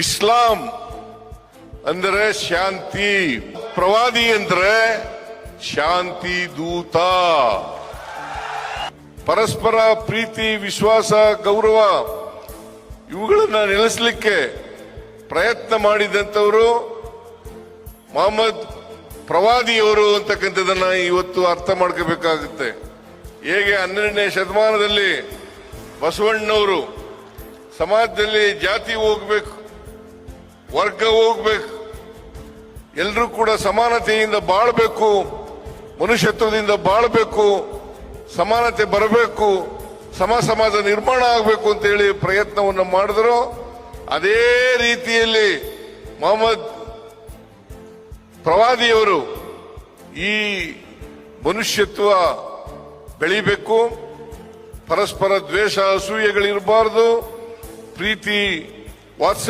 ಇಸ್ಲಾಂ ಅಂದರೆ ಶಾಂತಿ, ಪ್ರವಾದಿ ಅಂದ್ರೆ ಶಾಂತಿ ದೂತ. ಪರಸ್ಪರ ಪ್ರೀತಿ, ವಿಶ್ವಾಸ, ಗೌರವ ಇವುಗಳನ್ನ ನೆಲೆಸಲಿಕ್ಕೆ ಪ್ರಯತ್ನ ಮಾಡಿದಂತವರು ಮೊಹಮ್ಮದ್ ಪ್ರವಾದಿಯವರು ಅಂತಕ್ಕಂಥದನ್ನ ಇವತ್ತು ಅರ್ಥ ಮಾಡ್ಕೋಬೇಕಾಗುತ್ತೆ. ಹೇಗೆ 12ನೇ ಶತಮಾನದಲ್ಲಿ ಬಸವಣ್ಣವರು ಸಮಾಜದಲ್ಲಿ ಜಾತಿ ಹೋಗ್ಬೇಕು, ವರ್ಗ ಹೋಗ್ಬೇಕು, ಎಲ್ಲರೂ ಕೂಡ ಸಮಾನತೆಯಿಂದ ಬಾಳಬೇಕು, ಮನುಷ್ಯತ್ವದಿಂದ ಬಾಳಬೇಕು, ಸಮಾನತೆ ಬರಬೇಕು, ಸಮಾಜ ನಿರ್ಮಾಣ ಆಗಬೇಕು ಅಂತ ಹೇಳಿ ಪ್ರಯತ್ನವನ್ನು ಮಾಡಿದ್ರು. ಅದೇ ರೀತಿಯಲ್ಲಿ ಮೊಹಮ್ಮದ್ ಪ್ರವಾದಿಯವರು ಈ ಮನುಷ್ಯತ್ವ ಬೆಳಿಬೇಕು, ಪರಸ್ಪರ ದ್ವೇಷ ಅಸೂಯೆಗಳಿರಬಾರದು, ಪ್ರೀತಿ ವಾತ್ಸಲ್ಯ